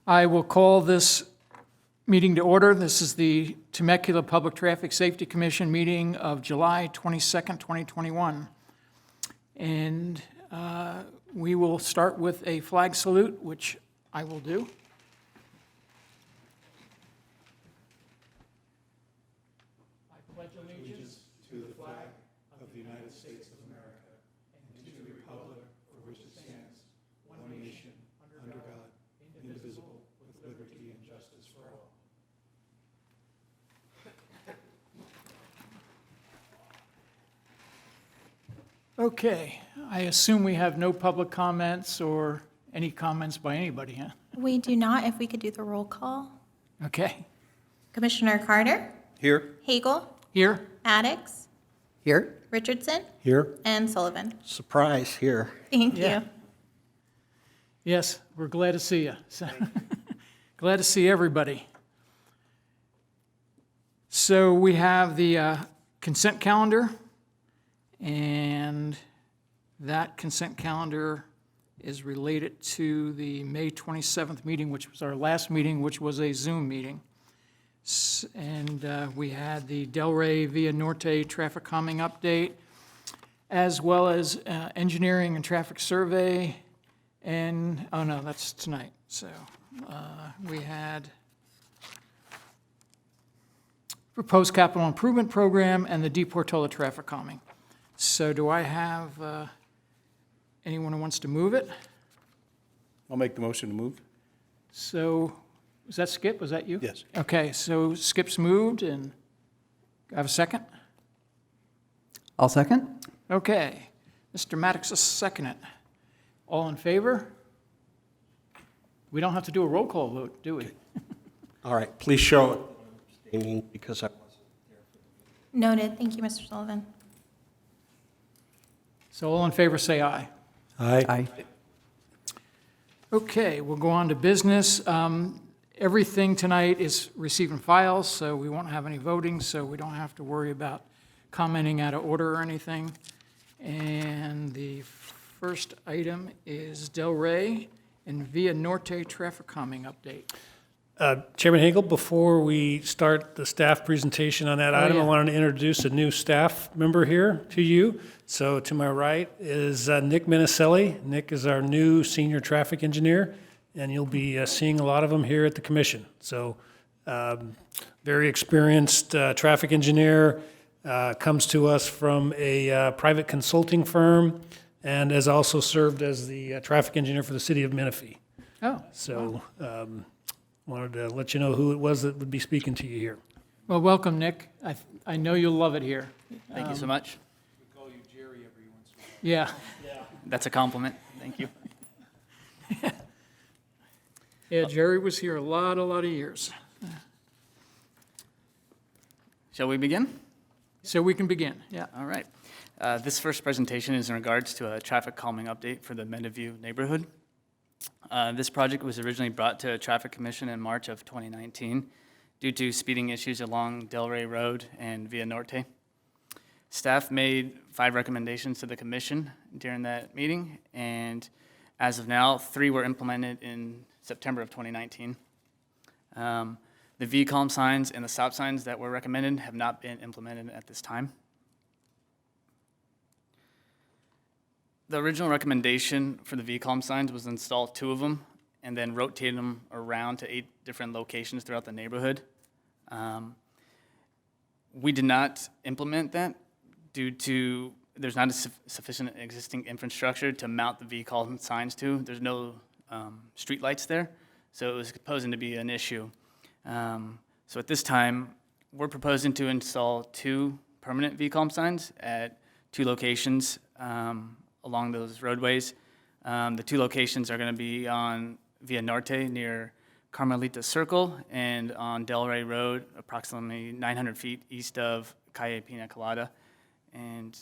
I will call this meeting to order. This is the Temecula Public Traffic Safety Commission meeting of July 22nd, 2021. And we will start with a flag salute, which I will do. I pledge allegiance to the flag of the United States of America and to the republic for which it stands, one nation, under God, indivisible, with liberty and justice for all. Okay, I assume we have no public comments or any comments by anybody, huh? We do not. If we could do the roll call. Okay, Commissioner Carter, Here. Hagel, here? Addix, Here. Richardson, Here. and Sullivan. Surprise, here. Thank Yeah. you. Yes, we're glad to see you. So, glad to see everybody. So we have the consent calendar, and that consent calendar is related to the May 27th meeting, which was our last meeting, which was a Zoom meeting. And we had the Delray Via Norte traffic calming update, as well as engineering and traffic survey, and, oh no, that's tonight. So we had proposed capital improvement program and the Deep Portola traffic calming. So do I have anyone who wants to move it? I'll make the motion to move. So, was that Skip? Was that you? Yes. Okay, so Skip's moved, and I have a second? I'll second. Okay, Mr. Maddox will second it. All in favor? We don't have to do a roll call vote, do we? All right, please show it. Abstaining because I wasn't there. Noted. Thank you, Mr. Sullivan. So all in favor, say aye. Aye. Okay, we'll go on to business. Everything tonight is receiving files, so we won't have any voting, so we don't have to worry about commenting out of order or anything. And the first item is Delray and Via Norte traffic calming update. Chairman Hagel, before we start the staff presentation on that item, yeah. I wanted to introduce a new staff member here to you. So to my right is Nick Minicelli. Nick is our new senior traffic engineer, and you'll be seeing a lot of them here at the commission. So very experienced traffic engineer, comes to us from a private consulting firm, and has also served as the traffic engineer for the city of Menifee. Oh, So wanted to let you know who it was that would be speaking to you here. well, welcome, Nick. I know you'll love it here. Thank you so much. Yeah, That's a compliment. Thank you. yeah, Jerry was here a lot of years. Shall we begin? So we can begin, yeah. All right. This first presentation is in regards to a traffic calming update for the Meadowview neighborhood. This project was originally brought to a traffic commission in March of 2019 due to speeding issues along Delray Road and Via Norte. Staff made 5 recommendations to the commission during that meeting, and as of now, 3 were implemented in September of 2019. The V-calm signs and the stop signs that were recommended have not been implemented at this time. The original recommendation for the V-calm signs was to install 2 of them and then rotate them around to 8 different locations throughout the neighborhood. We did not implement that due to there's not a sufficient existing infrastructure to mount the V-calm signs to. There's no street lights there, so it was posing to be an issue. So at this time, we're proposing to install 2 permanent V-calm signs at 2 locations along those roadways. The 2 locations are going to be on Via Norte near Carmelita Circle and on Delray Road, approximately 900 feet east of Calle Pina Colada. And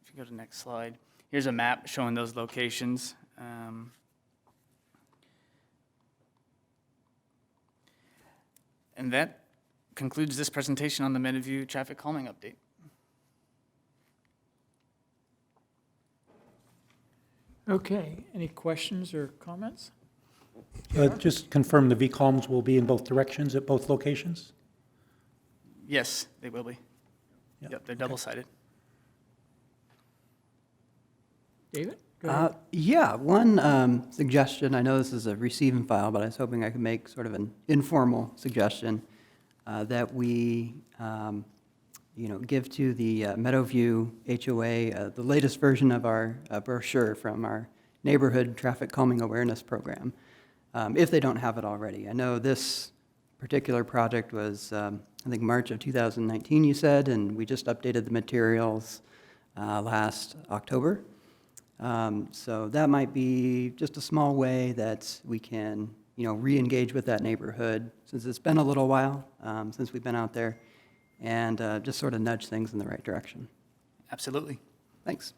if you go to the next slide, here's a map showing those locations. And that concludes this presentation on the Meadowview traffic calming update. Okay, any questions or comments? Just confirm the V columns will be in both directions at both locations? Yes, they will be. Yeah, Yep, they're double-sided. David? Go ahead. Yeah, one suggestion, I know this is a receive and file, but I was hoping I could make sort of an informal suggestion that we, give to the Meadowview HOA the latest version of our brochure from our Neighborhood Traffic Calming Awareness Program, if they don't have it already. I know this particular project was, I think, March of 2019, you said, and we just updated the materials last October. So that might be just a small way that we can, re-engage with that neighborhood, since it's been a little while since we've been out there, and just sort of nudge things in the right direction. Absolutely. Thanks.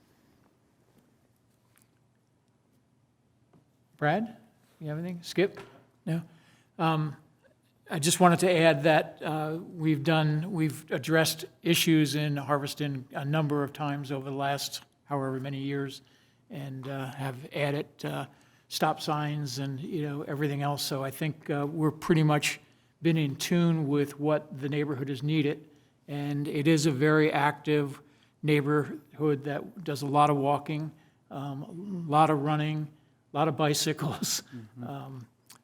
Brad, you have anything? Skip? No? I just wanted to add that we've addressed issues in Harveston a number of times over the last however many years, and have added stop signs and, everything else. So I think we're pretty much been in tune with what the neighborhood has needed. And it is a very active neighborhood that does a lot of walking, a lot of running, a lot of bicycles.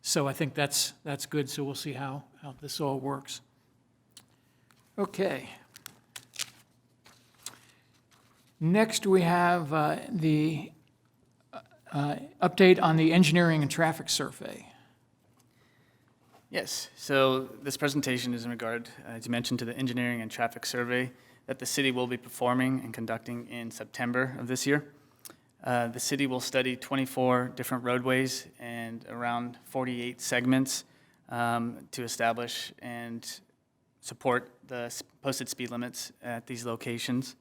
So I think that's good. So we'll see how this all works. Okay. Next, we have the update on the engineering and traffic survey. Yes, so this presentation is in regard, as you mentioned, to the engineering and traffic survey that the city will be performing and conducting in September of this year. The city will study 24 different roadways and around 48 segments to establish and support the posted speed limits at these locations.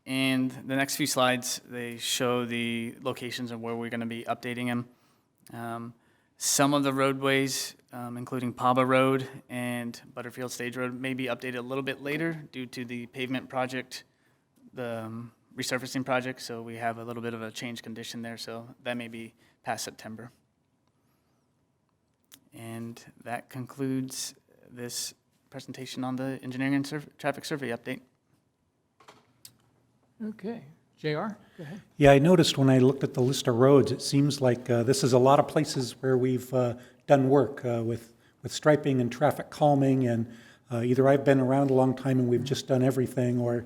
And the next few slides, they show the locations of where we're going to be updating them. Some of the roadways, including Paba Road and Butterfield Stage Road, may be updated a little bit later due to the pavement project, the resurfacing project, so we have a little bit of a change condition there, so that may be past September. And that concludes this presentation on the engineering and traffic survey update. Okay. JR, go ahead. Yeah, I noticed when I looked at the list of roads, it seems like this is a lot of places where we've done work with striping and traffic calming, and either I've been around a long time and we've just done everything, or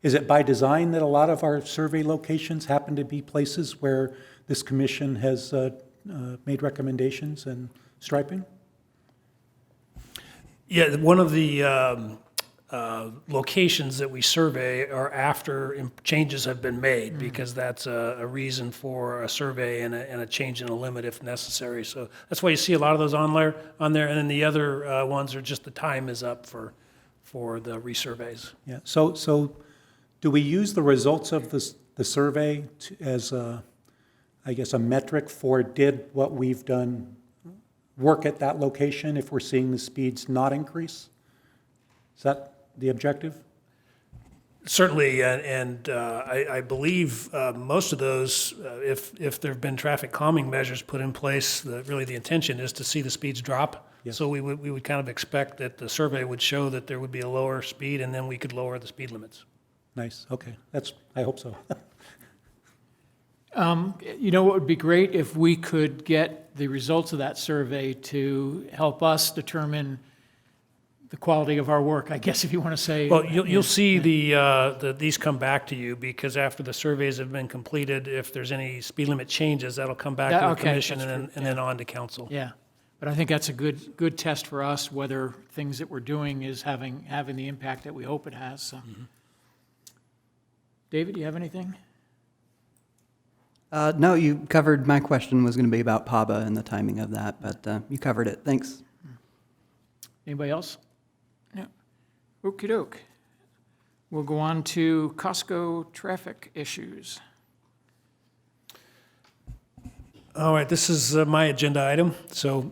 is it by design that a lot of our survey locations happen to be places where this commission has made recommendations and striping? Yeah, one of the locations that we survey are after changes have been made, because that's a reason for a survey and a change in a limit if necessary. So that's why you see a lot of those on there, and then the other ones are just the time is up for the resurveys. Yeah. So do we use the results of the survey as I guess a metric for did what we've done work at that location if we're seeing the speeds not increase? Is that the objective? Certainly, and I believe most of those, if there have been traffic calming measures put in place, really the intention is to see the speeds drop. Yes. So we would kind of expect that the survey would show that there would be a lower speed, and then we could lower the speed limits. Nice. Okay. I hope so. What would be great if we could get the results of that survey to help us determine the quality of our work, I guess, if you want to say. Well, you'll see these come back to you, because after the surveys have been completed, if there's any speed limit changes, that'll come back to the Okay, commission that's and true, then on to council. Yeah, but I think that's a good test for us, whether things that we're doing is having the impact that we hope it has, so. David, do you have anything? No, you covered, my question was going to be about PABA and the timing of that, but you covered it. Thanks. Anybody else? No. Okey-doke. We'll go on to Costco traffic issues. All right, this is my agenda item. So,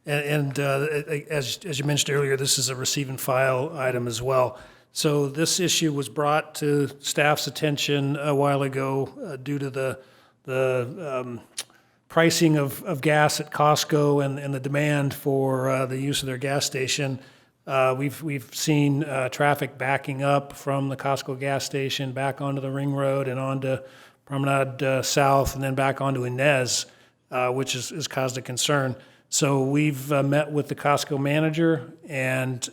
as you mentioned earlier, this is a receive and file item as well. So this issue was brought to staff's attention a while ago due to the pricing of gas at Costco and the demand for the use of their gas station, we've seen traffic backing up from the Costco gas station back onto the Ring Road and onto Promenade South and then back onto Inez, which has caused a concern. So we've met with the Costco manager, and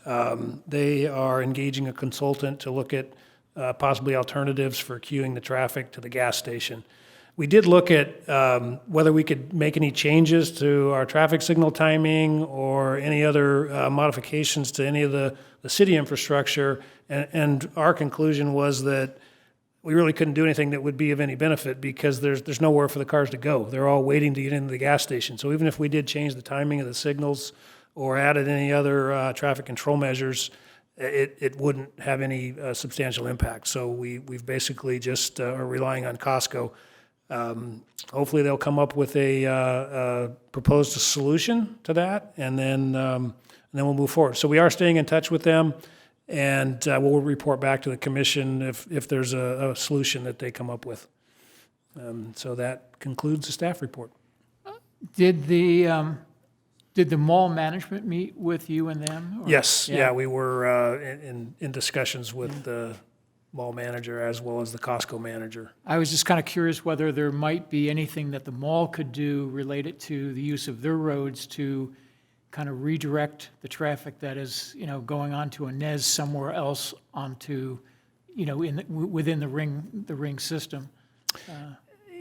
they are engaging a consultant to look at possibly alternatives for queuing the traffic to the gas station. We did look at whether we could make any changes to our traffic signal timing or any other modifications to any of the city infrastructure, and our conclusion was that we really couldn't do anything that would be of any benefit because there's nowhere for the cars to go. They're all waiting to get into the gas station. So even if we did change the timing of the signals or added any other traffic control measures, it wouldn't have any substantial impact. So we've basically just are relying on Costco. Hopefully they'll come up with a proposed solution to that, and then we'll move forward. So we are staying in touch with them, and we'll report back to the commission if there's a solution that they come up with. So that concludes the staff report. Did the mall management meet with you and them? or- Yes, yeah, we were in discussions with the mall manager as well as the Costco manager. I was just kind of curious whether there might be anything that the mall could do related to the use of their roads to kind of redirect the traffic that is, going onto Inez somewhere else onto, within the ring system.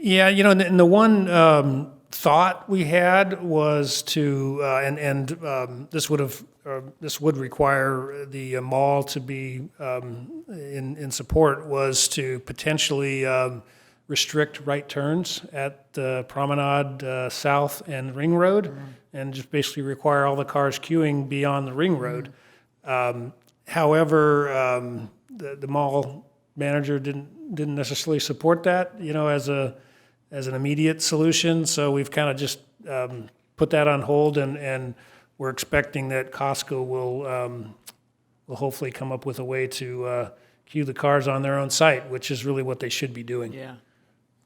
Yeah, and the one thought we had was to, this would require the mall to be in support, was to potentially restrict right turns at the Promenade South and Ring Road, and just basically require all the cars queuing beyond the Ring Road. However, the mall manager didn't necessarily support that, as an immediate solution. So we've kind of just put that on hold, and we're expecting that Costco will hopefully come up with a way to queue the cars on their own site, which is really what they should be doing. Yeah.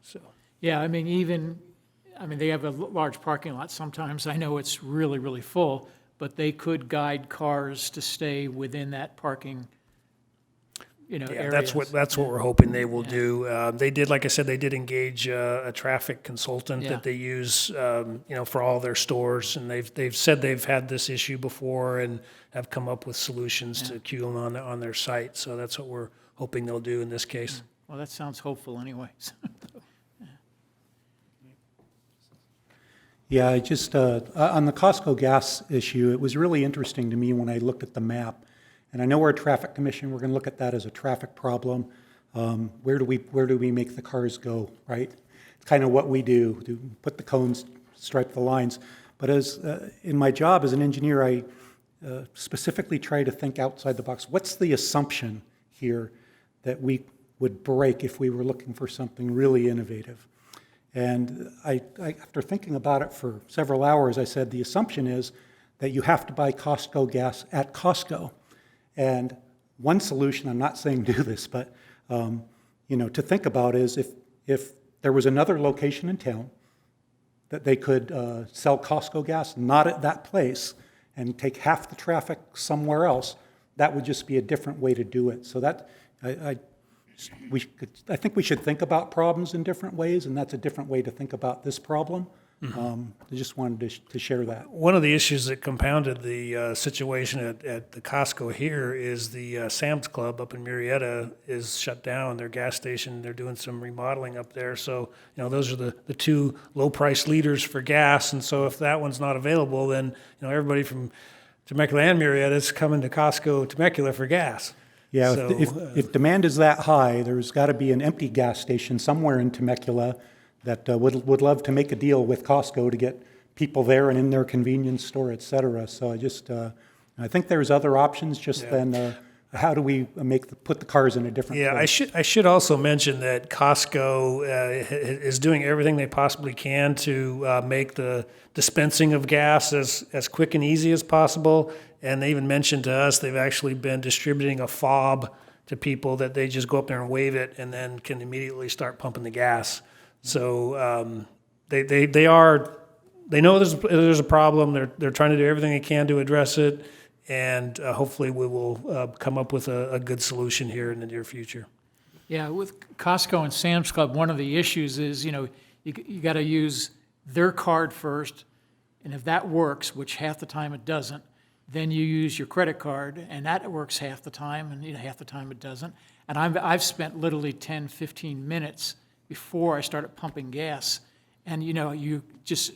So. Yeah, they have a large parking lot sometimes. I know it's really, really full, but they could guide cars to stay within that parking, Yeah, area. that's what we're hoping they will do. They did, like I said, they did engage a traffic consultant Yeah. that they use, for all their stores, and they've said they've had this issue before and have come up with solutions to queue them on their site. So that's what we're hoping they'll do in this case. Well, that sounds hopeful anyways. Yeah, I just, on the Costco gas issue, it was really interesting to me when I looked at the map. And I know we're a traffic commission, we're going to look at that as a traffic problem. Where do we make the cars go, right? It's kind of what we do, to put the cones, stripe the lines. But as in my job as an engineer, I specifically try to think outside the box. What's the assumption here that we would break if we were looking for something really innovative? And I after thinking about it for several hours, I said the assumption is that you have to buy Costco gas at Costco. And one solution, I'm not saying do this, but to think about is if there was another location in town that they could sell Costco gas, not at that place, and take half the traffic somewhere else, that would just be a different way to do it. So that I think we should think about problems in different ways, and that's a different way to think about this problem. I just wanted to share that. One of the issues that compounded the situation at the Costco here is the Sam's Club up in Murrieta is shut down. Their gas station, they're doing some remodeling up there. So, those are the two low-price leaders for gas. And so if that one's not available, then, everybody from Temecula and Murrieta is coming to Costco Temecula for gas. Yeah, So, if demand is that high, there's got to be an empty gas station somewhere in Temecula that would love to make a deal with Costco to get people there and in their convenience store, et cetera. So I think there's other options just than how do we put the cars in a different place. I should also mention that Costco is doing everything they possibly can to make the dispensing of gas as quick and easy as possible. And they even mentioned to us they've actually been distributing a fob to people that they just go up there and wave it and then can immediately start pumping the gas. So they know there's a problem. They're trying to do everything they can to address it, and hopefully we will come up with a good solution here in the near future. Yeah, with Costco and Sam's Club, one of the issues is, you got to use their card first, and if that works, which half the time it doesn't, then you use your credit card, and that works half the time, and half the time it doesn't. And I've spent literally 10, 15 minutes before I started pumping gas, and you just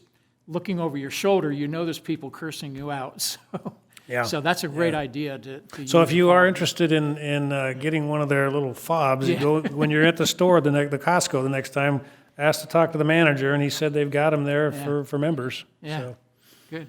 looking over your shoulder, there's people cursing you out. So, Yeah. so that's a great idea to So use if you the are phone. interested in getting one of their little fobs, you Yeah. go when you're at the store, the Costco, the next time, ask to talk to the manager, and he said they've got them there Yeah. for members. Yeah. So. Good.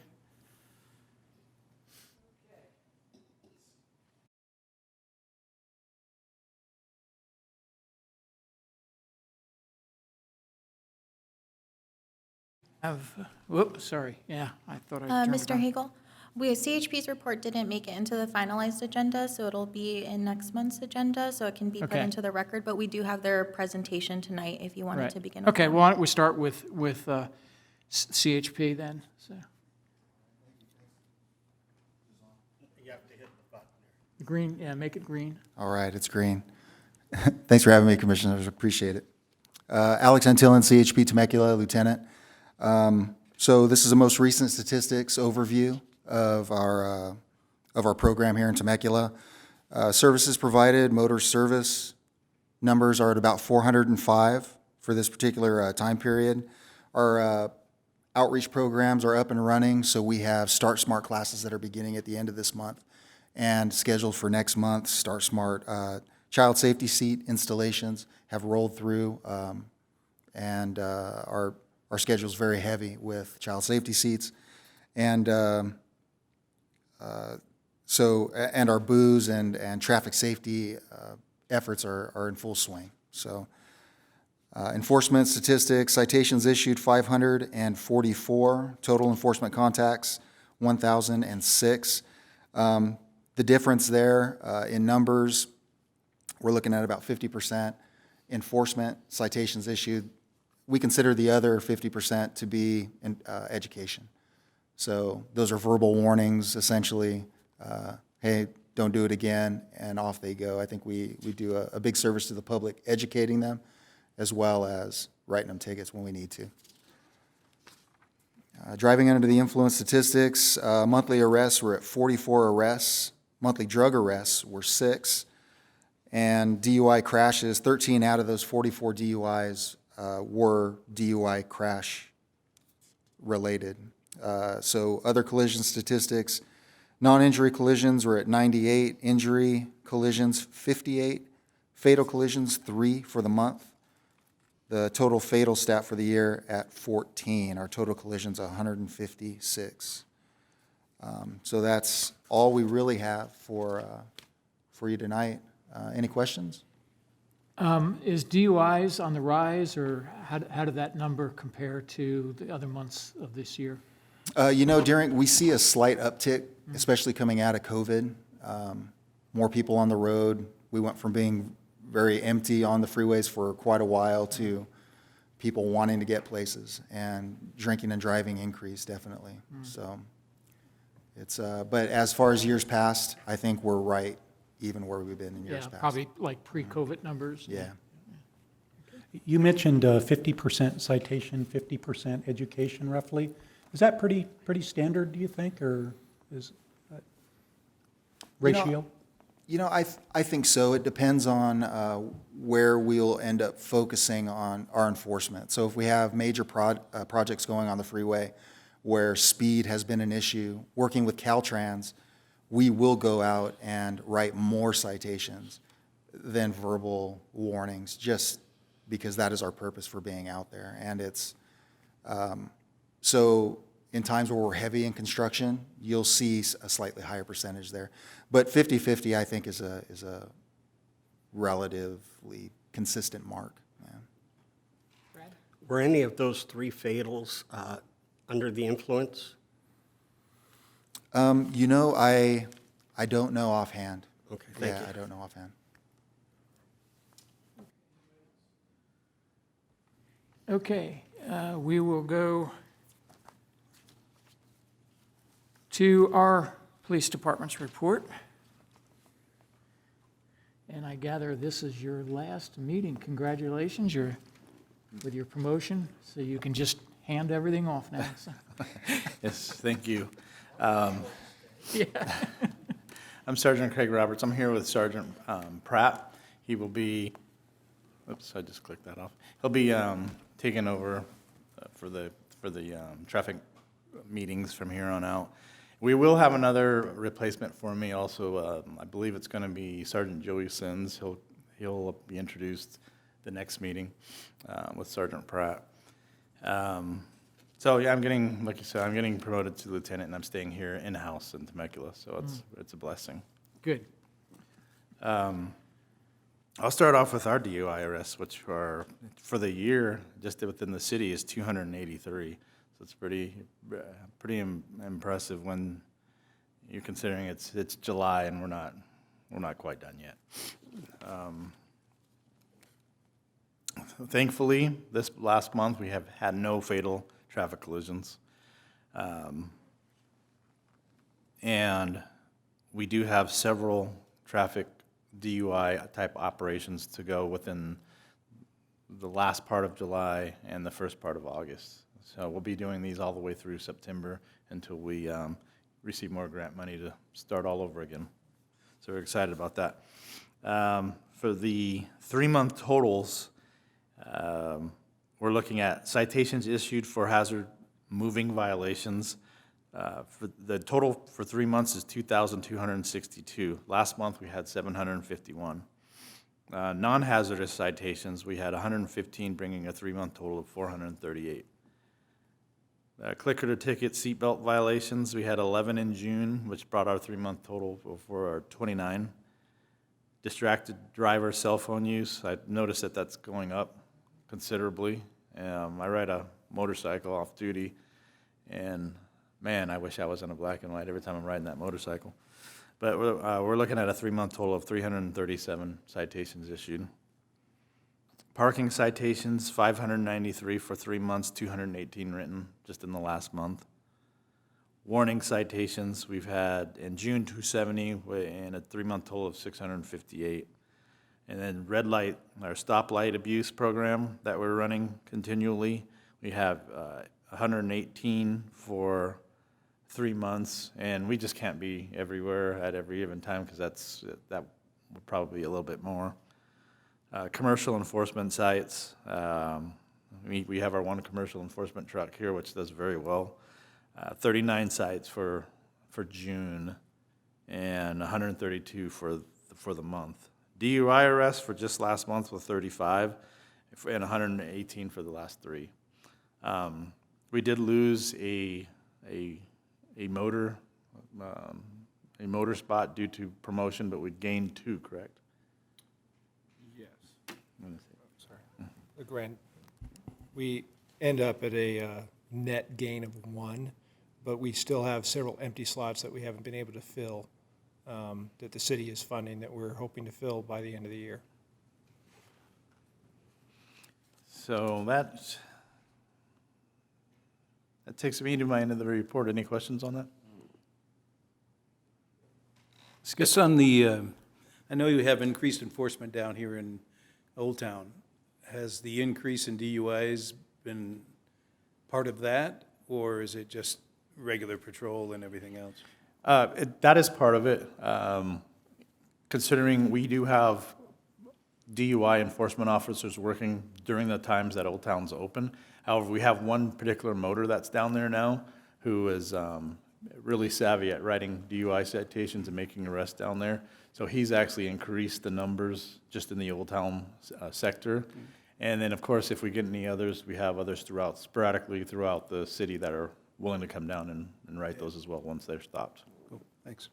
Sorry. Yeah, I thought I turned it Mr. on. Hagel, CHP's report didn't make it into the finalized agenda, so it'll be in next month's agenda, so it can be put Okay. into the record, but we do have their presentation tonight if you wanted Right. to begin with Okay, that. well, why don't we start with CHP then? So. The green, yeah, make it green. All right, it's green. Thanks for having me, Commissioners. Appreciate it. Alex Antillin, CHP Temecula, Lieutenant. So this is the most recent statistics overview of our program here in Temecula. Services provided, motor service numbers are at about 405 for this particular time period. Our outreach programs are up and running, so we have Start Smart classes that are beginning at the end of this month and scheduled for next month. Start Smart child safety seat installations have rolled through, and our schedule is very heavy with child safety seats, and and our booze and traffic safety efforts are in full swing. So. Enforcement statistics, citations issued 544, total enforcement contacts 1,006. The difference there in numbers, we're looking at about 50% enforcement citations issued. We consider the other 50% to be education. So those are verbal warnings, essentially, hey, don't do it again, and off they go. I think we do a big service to the public, educating them, as well as writing them tickets when we need to. Driving under the influence statistics, monthly arrests were at 44 arrests, monthly drug arrests were 6, and DUI crashes, 13 out of those 44 DUIs were DUI crash related. So other collision statistics, non-injury collisions were at 98, injury collisions 58, fatal collisions 3 for the month. The total fatal stat for the year at 14. Our total collisions 156. So that's all we really have for you tonight. Any questions? Is DUIs on the rise, or how did that number compare to the other months of this year? We see a slight uptick, especially coming out of COVID. More people on the road. We went from being very empty on the freeways for quite a while to people wanting to get places, and drinking and driving increased definitely. So it's, but as far as years past, I think we're right even where we've been in years Yeah, past. probably like pre-COVID numbers. Yeah. You mentioned 50% citation, 50% education roughly. Is that pretty standard, do you think, or is that ratio? I think so. It depends on where we'll end up focusing on our enforcement. So if we have major projects going on the freeway where speed has been an issue, working with Caltrans, we will go out and write more citations than verbal warnings, just because that is our purpose for being out there. And it's, so in times where we're heavy in construction, you'll see a slightly higher percentage there. But 50-50, I think, is a relatively consistent mark. Yeah. Were any of those 3 fatals under the influence? I don't know offhand. Okay, thank you. I don't know offhand. Okay, we will go to our police department's report. And I gather this is your last meeting. Congratulations, with your promotion, so you can just hand everything off now. So, Yes, thank you. yeah. I'm Sergeant Craig Roberts. I'm here with Sergeant Pratt. He will be, oops, I just clicked that off. He'll be taking over for the traffic meetings from here on out. We will have another replacement for me also. I believe it's going to be Sergeant Joey Sins. He'll be introduced the next meeting with Sergeant Pratt. So yeah, like you said, I'm getting promoted to lieutenant, and I'm staying here in-house in Temecula, so it's a blessing. Good. I'll start off with our DUI arrests, which are, for the year, just within the city, is 283. So it's pretty impressive when you're considering it's July and we're not quite done yet. Thankfully, this last month, we have had no fatal traffic collisions. And we do have several traffic DUI type operations to go within the last part of July and the first part of August. So we'll be doing these all the way through September until we receive more grant money to start all over again. So we're excited about that. For the 3-month totals, we're looking at citations issued for hazard moving violations. For the total for 3 months is 2,262. Last month we had 751. Non-hazardous citations, we had 115, bringing a 3-month total of 438. Clicker to ticket seatbelt violations, we had 11 in June, which brought our 3-month total for our 29. Distracted driver cell phone use, I noticed that that's going up considerably. I ride a motorcycle off duty, and man, I wish I was in a black and white every time I'm riding that motorcycle. But we're looking at a 3-month total of 337 citations issued. Parking citations, 593 for 3 months, 218 written just in the last month. Warning citations, we've had in June 270 and a 3-month total of 658. And then red light, our stoplight abuse program that we're running continually, we have 118 for 3 months, and we just can't be everywhere at every given time because that would probably be a little bit more. Commercial enforcement sites, we have our one commercial enforcement truck here, which does very well. 39 sites for June, and 132 for the month. DUI arrests for just last month was 35, and 118 for the last 3. We did lose a motor spot due to promotion, but we gained 2, correct? Yes. Sorry. We end up at a net gain of 1, but we still have several empty slots that we haven't been able to fill, that the city is funding, that we're hoping to fill by the end of the year. So that takes me to my end of the report. Any questions on that? Just on the, I know you have increased enforcement down here in Old Town. Has the increase in DUIs been part of that, or is it just regular patrol and everything else? That is part of it. Considering we do have DUI enforcement officers working during the times that Old Town's open. However, we have one particular motor that's down there now who is really savvy at writing DUI citations and making arrests down there. So he's actually increased the numbers just in the Old Town sector. And then, of course, if we get any others, we have others sporadically throughout the city that are willing to come down and write those as well once they're stopped. Cool, thanks.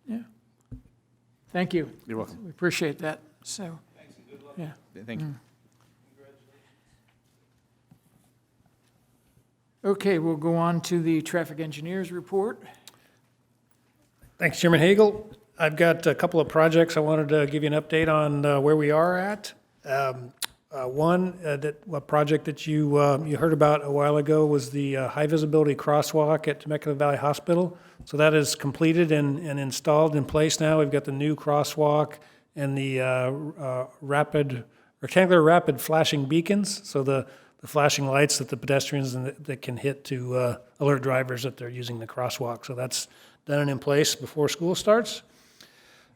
Yeah. Thank you. You're welcome. We appreciate that, so. Thanks and good luck. Yeah. Thank you. Okay, we'll go on to the traffic engineer's report. Thanks, Chairman Hagel. I've got a couple of projects I wanted to give you an update on where we are at. One project that you heard about a while ago was the high visibility crosswalk at Temecula Valley Hospital. So that is completed and installed in place now. We've got the new crosswalk and the rectangular rapid flashing beacons. So the flashing lights that the pedestrians that can hit to alert drivers that they're using the crosswalk. So that's done and in place before school starts.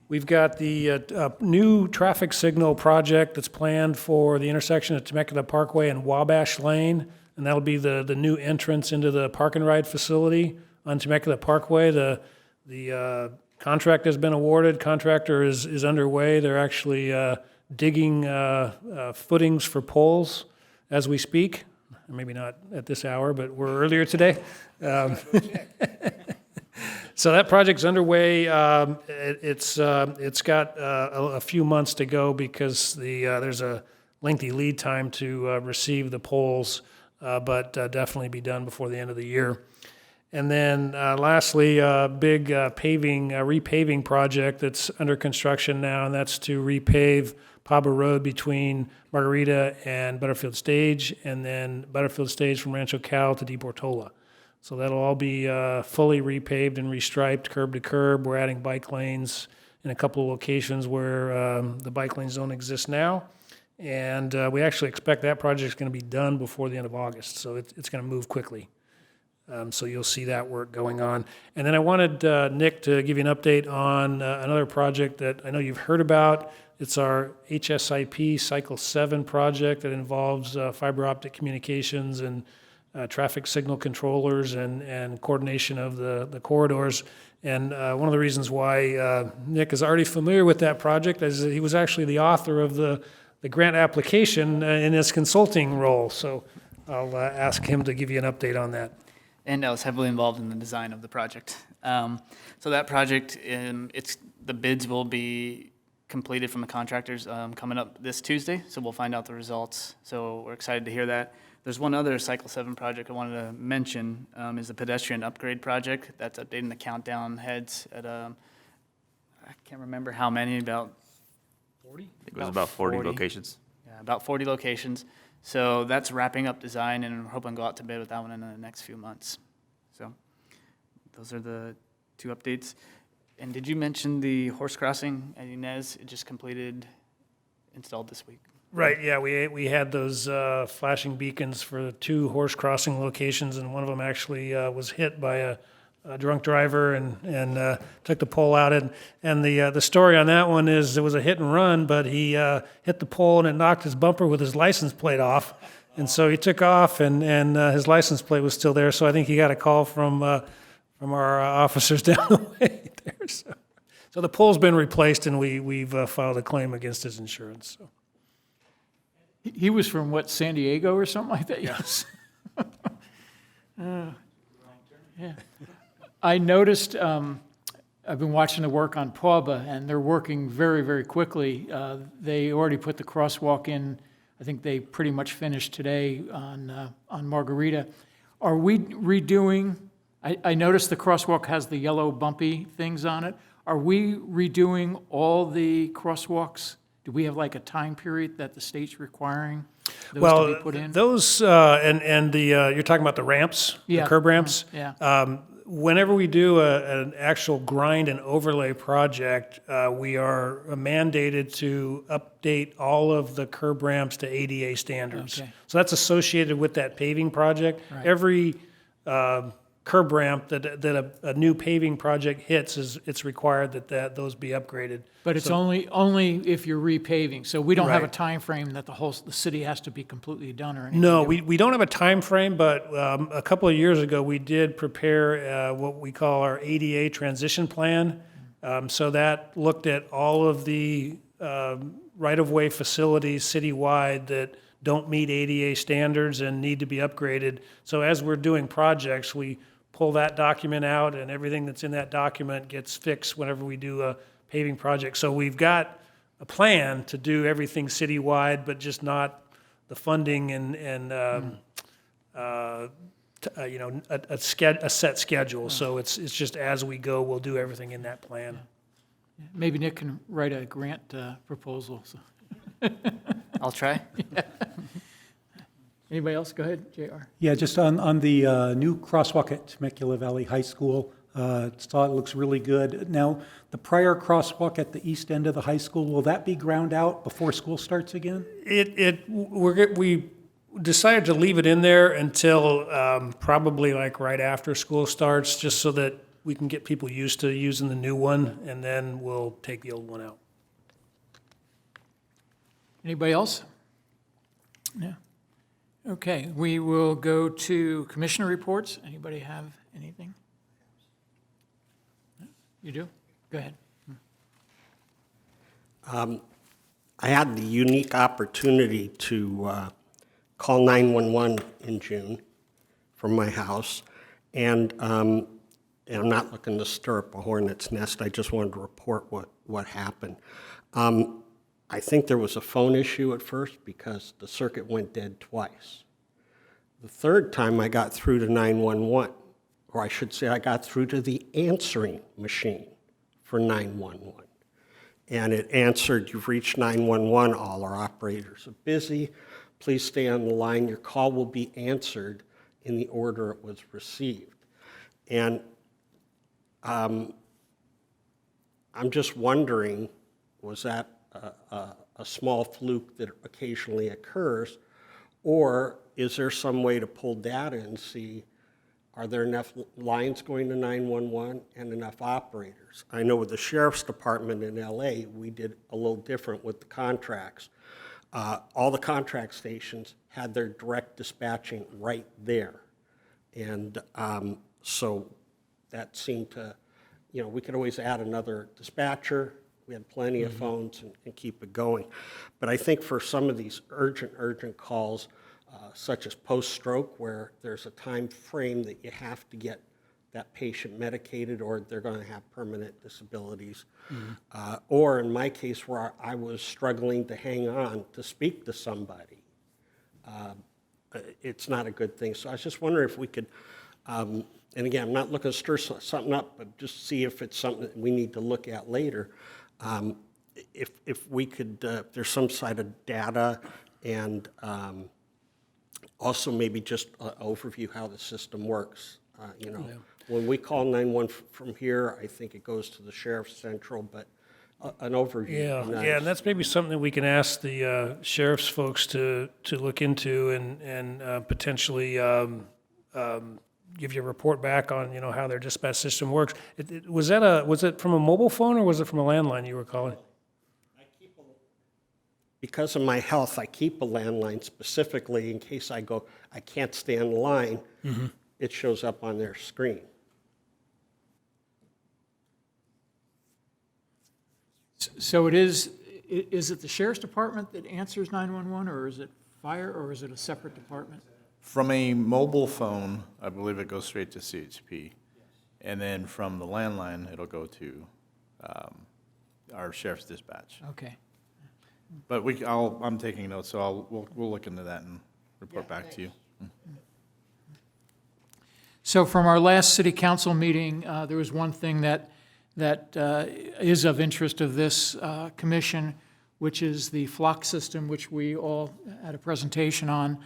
We've got the new traffic signal project that's planned for the intersection of Temecula Parkway and Wabash Lane, and that'll be the new entrance into the park and ride facility on Temecula Parkway. The contract has been awarded. Contractor is underway. They're actually digging footings for poles as we speak. Maybe not at this hour, but we're earlier today. So that project's underway. It's got a few months to go because there's a lengthy lead time to receive the poles, but definitely be done before the end of the year. And then lastly, a big repaving project that's under construction now, and that's to repave Paba Road between Margarita and Butterfield Stage, and then Butterfield Stage from Rancho Cal to DePortola. So that'll all be fully repaved and restriped curb to curb. We're adding bike lanes in a couple of locations where the bike lanes don't exist now. And we actually expect that project's going to be done before the end of August, so it's going to move quickly. So you'll see that work going on. And then I wanted Nick to give you an update on another project that I know you've heard about. It's our HSIP Cycle 7 project that involves fiber optic communications and traffic signal controllers and coordination of the corridors. And one of the reasons why Nick is already familiar with that project is that he was actually the author of the grant application in his consulting role. So I'll ask him to give you an update on that. And I was heavily involved in the design of the project. So that project, the bids will be completed from the contractors coming up this Tuesday, so we'll find out the results. So we're excited to hear that. There's one other Cycle 7 project I wanted to mention, is the pedestrian upgrade project that's updating the countdown heads at, I can't remember how many, about 40? It was about 40 locations. Yeah, about 40 locations. So that's wrapping up design, and we're hoping to go out to bid with that one in the next few months. So those are the two updates. And did you mention the horse crossing at Inez? It just completed, installed this week. Right, yeah, we had those flashing beacons for the two horse crossing locations, and one of them actually was hit by a drunk driver and took the pole out. And the story on that one is it was a hit and run, but he hit the pole and it knocked his bumper with his license plate off. And so he took off, and his license plate was still there. So I think he got a call from our officers down the way there. So the pole's been replaced, and we've filed a claim against his insurance. So. He was from, what, San Diego or something like that? Yes. Yeah. I noticed, I've been watching the work on Pauba, and they're working very, very quickly. They already put the crosswalk in. I think they pretty much finished today on Margarita. Are we redoing, I noticed the crosswalk has the yellow bumpy things on it. Are we redoing all the crosswalks? Do we have like a time period that the state's requiring those to be put in? Those, you're talking about the ramps, Yeah. the curb ramps? Yeah. Whenever we do an actual grind and overlay project, we are mandated to update all of the curb ramps to ADA standards. Okay. So that's associated with that paving project. Right. Every curb ramp that a new paving project hits, it's required that those be upgraded. But it's So- only if you're repaving, so we don't have a Right. time frame that the city has to be completely done or anything. No, we don't have a time frame, but a couple of years ago, we did prepare what we call our ADA transition plan. So that looked at all of the right-of-way facilities citywide that don't meet ADA standards and need to be upgraded. So as we're doing projects, we pull that document out, and everything that's in that document gets fixed whenever we do a paving project. So we've got a plan to do everything citywide, but just not the funding and a set schedule. So it's just as we go, we'll do everything in that plan. Maybe Nick can write a grant proposal. So. I'll try. Anybody else? Go ahead, JR. Yeah, just on the new crosswalk at Temecula Valley High School, saw it looks really good. Now, the prior crosswalk at the east end of the high school, will that be ground out before school starts again? We decided to leave it in there until probably like right after school starts, just so that we can get people used to using the new one, and then we'll take the old one out. Anybody else? No. Okay, we will go to commissioner reports. Anybody have anything? You do? Go ahead. I had the unique opportunity to call 911 in June from my house, and I'm not looking to stir up a hornet's nest. I just wanted to report what happened. I think there was a phone issue at first because the circuit went dead twice. The third time I got through to 911, or I should say I got through to the answering machine for 911. And it answered, "You've reached 911, all our operators are busy. Please stay on the line. Your call will be answered in the order it was received." And I'm just wondering, was that a small fluke that occasionally occurs, or is there some way to pull data and see, are there enough lines going to 911 and enough operators? I know with the sheriff's department in LA, we did a little different with the contracts. All the contract stations had their direct dispatching right there. And so that seemed to, we could always add another dispatcher. We had plenty of phones and keep it going. But I think for some of these urgent calls, such as post-stroke, where there's a time frame that you have to get that patient medicated or they're going to have permanent disabilities. Or in my case, where I was struggling to hang on to speak to somebody. It's not a good thing. So I was just wondering if we could, and again, I'm not looking to stir something up, but just see if it's something that we need to look at later. If we could, there's some side of data and also maybe just an overview how the system works. When we call 911 from here, I think it goes to the sheriff's central, but an overview. Yeah, would be nice. yeah, and that's maybe something that we can ask the sheriff's folks to look into and potentially give you a report back on, how their dispatch system works. Was it from a mobile phone or was it from a landline you were calling? Because of my health, I keep a landline specifically in case I can't stay on the line. It shows up on their screen. So is it the sheriff's department that answers 911, or is it fire, or is it a separate department? From a mobile phone, I believe it goes straight to CHP. And then from the landline, it'll go to our sheriff's dispatch. Okay. But I'm taking notes, so we'll look into that and report back to you. So from our last city council meeting, there was one thing that is of interest of this commission, which is the flock system, which we all had a presentation on.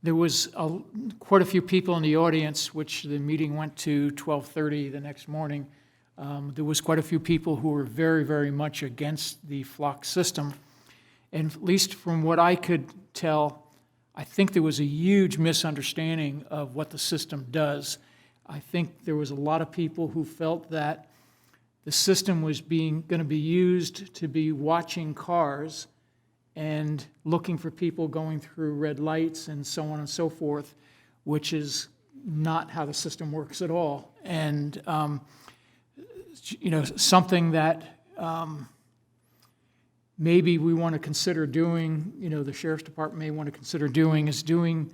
There was quite a few people in the audience, which the meeting went to 12:30 the next morning. There was quite a few people who were very, very much against the flock system. And at least from what I could tell, I think there was a huge misunderstanding of what the system does. I think there was a lot of people who felt that the system was going to be used to be watching cars and looking for people going through red lights and so on and so forth, which is not how the system works at all. And something that maybe we want to consider doing, the sheriff's department may want to consider doing, is doing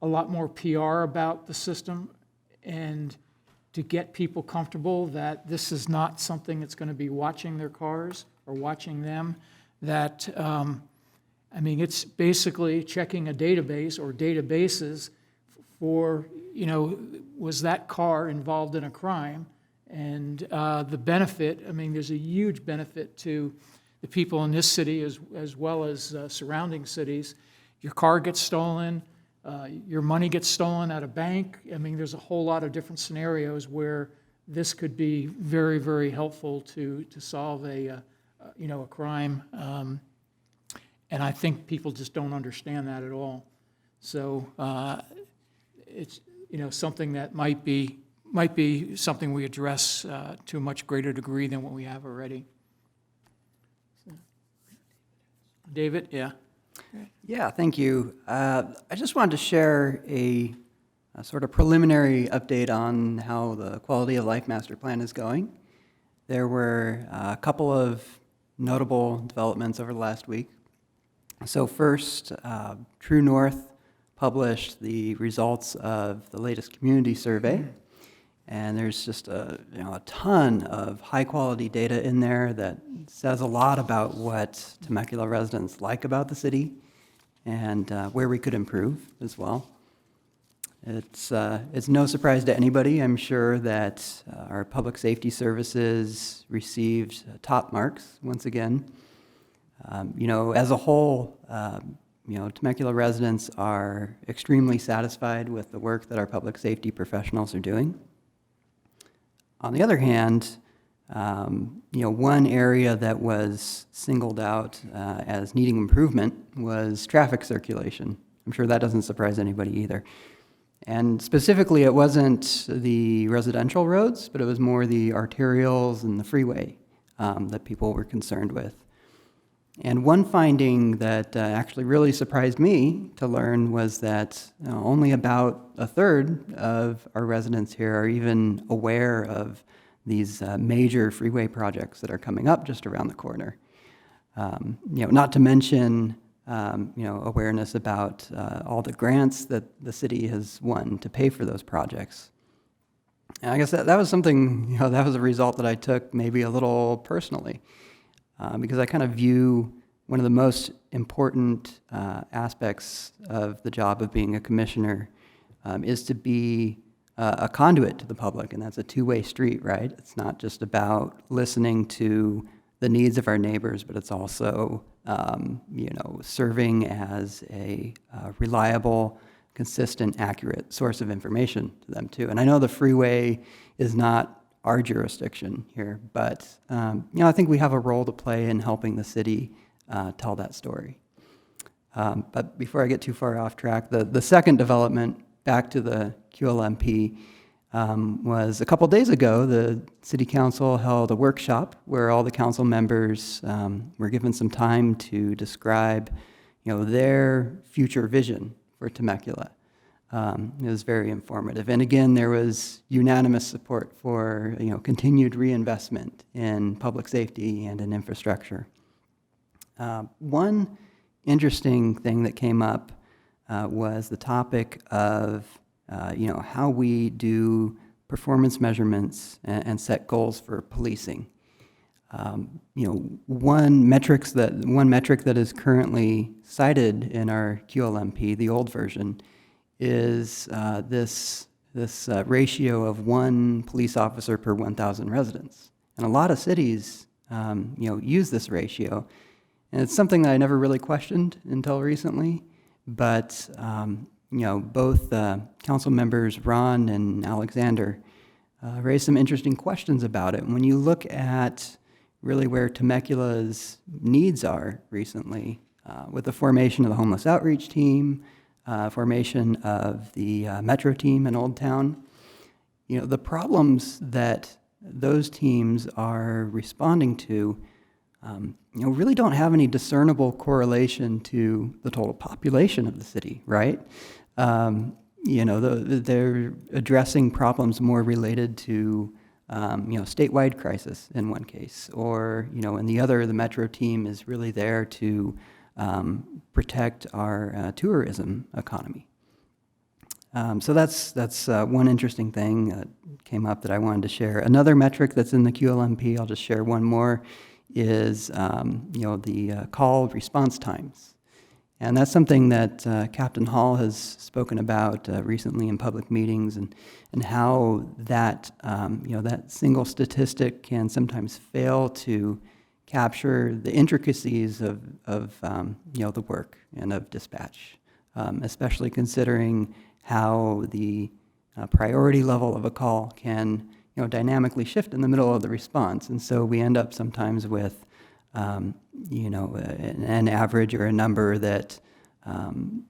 a lot more PR about the system and to get people comfortable that this is not something that's going to be watching their cars or watching them, that, it's basically checking a database or databases for, was that car involved in a crime? And the benefit, there's a huge benefit to the people in this city as well as surrounding cities. Your car gets stolen, your money gets stolen at a bank. I mean, there's a whole lot of different scenarios where this could be very, very helpful to solve a crime. And I think people just don't understand that at all. So it's, something that might be something we address to a much greater degree than what we have already. David, yeah. Yeah, thank you. I just wanted to share a sort of preliminary update on how the Quality of Life Master Plan is going. There were a couple of notable developments over the last week. So first, True North published the results of the latest community survey. And there's just a ton of high-quality data in there that says a lot about what Temecula residents like about the city and where we could improve as well. It's no surprise to anybody, I'm sure, that our public safety services received top marks once again. As a whole, Temecula residents are extremely satisfied with the work that our public safety professionals are doing. On the other hand, one area that was singled out as needing improvement was traffic circulation. I'm sure that doesn't surprise anybody either. And specifically, it wasn't the residential roads, but it was more the arterials and the freeway that people were concerned with. And one finding that actually really surprised me to learn was that only about a third of our residents here are even aware of these major freeway projects that are coming up just around the corner. Not to mention awareness about all the grants that the city has won to pay for those projects. And I guess that was something, that was a result that I took maybe a little personally. Because I kind of view one of the most important aspects of the job of being a commissioner is to be a conduit to the public, and that's a two-way street, right? It's not just about listening to the needs of our neighbors, but it's also, serving as a reliable, consistent, accurate source of information to them too. And I know the freeway is not our jurisdiction here, but I think we have a role to play in helping the city tell that story. But before I get too far off track, the second development, back to the QLMP, was a couple days ago. The city council held a workshop where all the council members were given some time to describe, their future vision for Temecula. It was very informative. And again, there was unanimous support for continued reinvestment in public safety and in infrastructure. One interesting thing that came up was the topic of how we do performance measurements and set goals for policing. One metric that is currently cited in our QLMP, the old version, is this ratio of 1 police officer per 1,000 residents. And a lot of cities, use this ratio. And it's something that I never really questioned until recently. But, both council members, Ron and Alexander, raised some interesting questions about it. And when you look at really where Temecula's needs are recently, with the formation of the homeless outreach team, formation of the Metro team in Old Town, the problems that those teams are responding to, really don't have any discernible correlation to the total population of the city, right? They're addressing problems more related to, statewide crisis in one case, or, in the other, the Metro team is really there to protect our tourism economy. So that's one interesting thing that came up that I wanted to share. Another metric that's in the QLMP, I'll just share one more, is the call response times. And that's something that Captain Hall has spoken about recently in public meetings, and how that, that single statistic can sometimes fail to capture the intricacies of the work and of dispatch, especially considering how the priority level of a call can dynamically shift in the middle of the response. And so we end up sometimes with an average or a number that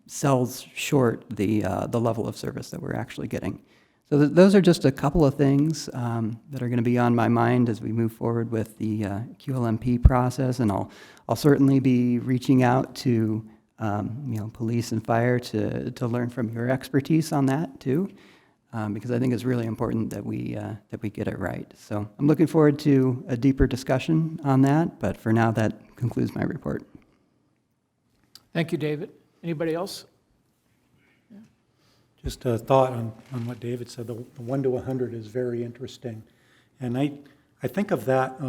sells short the level of service that we're actually getting. So those are just a couple of things that are going to be on my mind as we move forward with the QLMP process, and I'll certainly be reaching out to police and fire to learn from your expertise on that too, because I think it's really important that we get it right. So I'm looking forward to a deeper discussion on that, but for now that concludes my report. Thank you, David. Anybody else? Just a thought on what David said. The 1 to 100 is very interesting. And I think of that,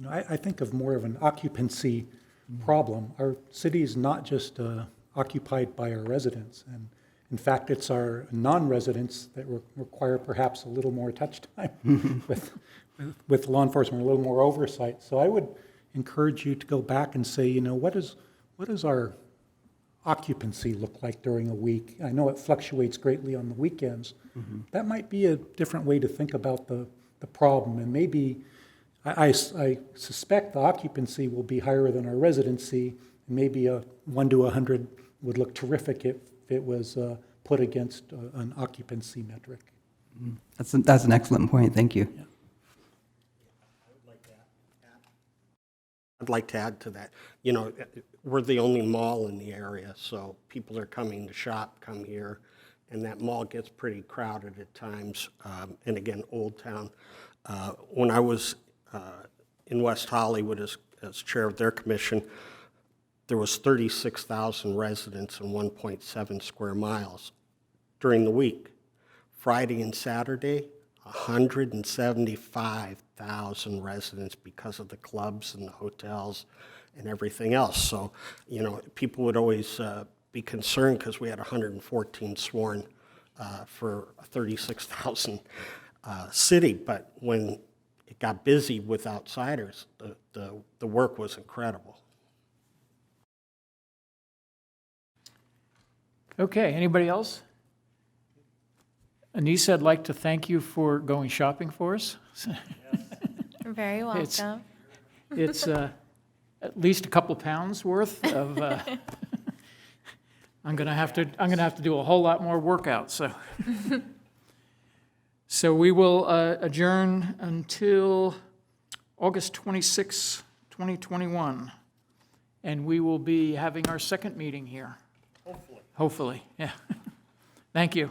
I think of more of an occupancy problem. Our city is not just occupied by our residents. And in fact, it's our non-residents that require perhaps a little more touch time with law enforcement, a little more oversight. So I would encourage you to go back and say, what is our occupancy look like during a week? I know it fluctuates greatly on the weekends. Mm-hmm. That might be a different way to think about the problem. And maybe, I suspect the occupancy will be higher than our residency. And maybe a 1 to 100 would look terrific if it was put against an occupancy metric. Mm-hmm. That's an excellent point. Thank you. Yeah. I'd like to add to that. We're the only mall in the area, so people are coming to shop, come here, and that mall gets pretty crowded at times. And again, Old Town. When I was in West Hollywood as chair of their commission, there was 36,000 residents and 1.7 square miles during the week. Friday and Saturday, 175,000 residents because of the clubs and the hotels and everything else. So, people would always be concerned because we had 114 sworn for a 36,000 city. But when it got busy with outsiders, the work was incredible. Okay, anybody else? Anissa, I'd like to thank you for going shopping for us. You're very welcome. It's at least a couple pounds worth of. I'm gonna have to do a whole lot more workout. So we will adjourn until August 26, 2021, and we will be having our second meeting here. Hopefully, yeah. Thank you.